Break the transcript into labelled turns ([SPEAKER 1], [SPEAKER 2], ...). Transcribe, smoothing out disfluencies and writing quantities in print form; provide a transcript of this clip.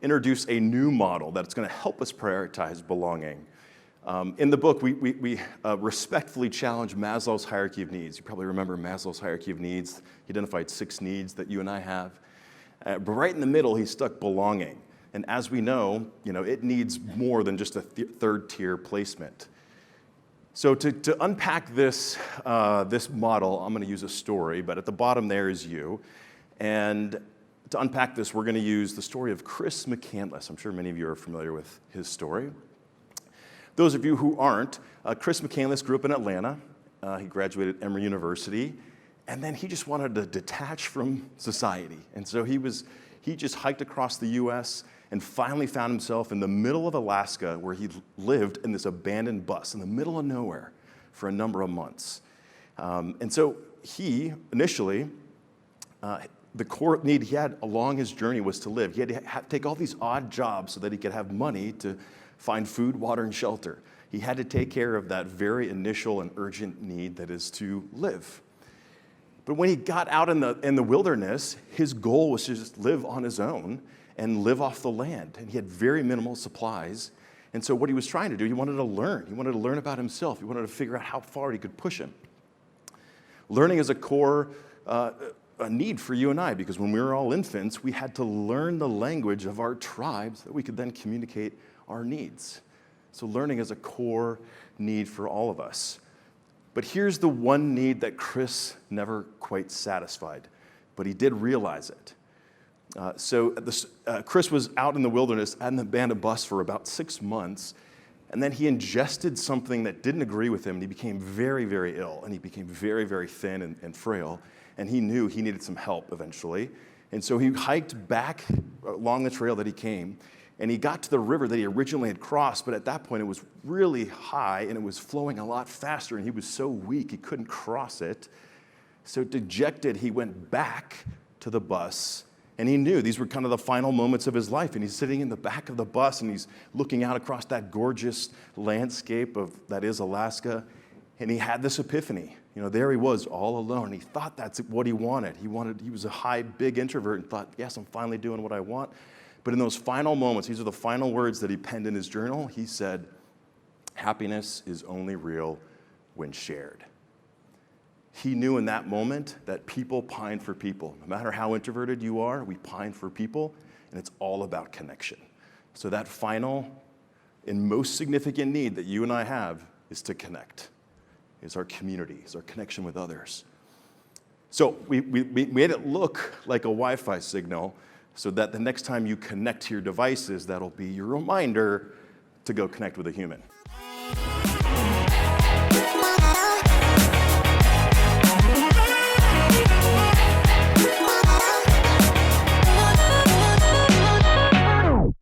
[SPEAKER 1] introduce a new model that's going to help us prioritize belonging. In the book, we respectfully challenge Maslow's hierarchy of needs. You probably remember Maslow's hierarchy of needs. He identified 6 needs that you and I have. But right in the middle, he stuck belonging. And as we know, it needs more than just a third-tier placement. So to unpack this model, I'm going to use a story, but at the bottom there is you. And to unpack this, we're going to use the story of Chris McCandless. I'm sure many of you are familiar with his story. Those of you who aren't, Chris McCandless grew up in Atlanta. He graduated Emory University, and then he just wanted to detach from society. And so he just hiked across the U.S. and finally found himself in the middle of Alaska, where he lived in this abandoned bus in the middle of nowhere for a number of months. And so he initially, the core need he had along his journey was to live. He had to take all these odd jobs so that he could have money to find food, water, and shelter. He had to take care of that very initial and urgent need that is to live. But when he got out in the wilderness, his goal was to just live on his own and live off the land. And he had very minimal supplies. And so what he was trying to do, he wanted to learn. He wanted to learn about himself. He wanted to figure out how far he could push him. Learning is a core a need for you and I, because when we were all infants, we had to learn the language of our tribes that we could then communicate our needs. So learning is a core need for all of us. But here's the one need that Chris never quite satisfied, but he did realize it. Chris was out in the wilderness on the abandoned bus for about 6 months, and then he ingested something that didn't agree with him, and he became very, very ill, and he became very, very thin and frail, and he knew he needed some help eventually. And so he hiked back along the trail that he came, and he got to the river that he originally had crossed, but at that point it was really high, and it was flowing a lot faster, and he was so weak he couldn't cross it. So dejected, he went back to the bus, and he knew these were kind of the final moments of his life, and he's sitting in the back of the bus, and he's looking out across that gorgeous landscape that is Alaska, and he had this epiphany. There he was all alone. He thought that's what he wanted. He was a big introvert and thought, yes, I'm finally doing what I want. But in those final moments, these are the final words that he penned in his journal. He said, "Happiness is only real when shared." He knew in that moment that people pine for people. No matter how introverted you are, we pine for people, and it's all about connection. So that final and most significant need that you and I have is to connect, is our community, is our connection with others. So we made it look like a Wi-Fi signal so that the next time you connect to your devices, that'll be your reminder to go connect with a human.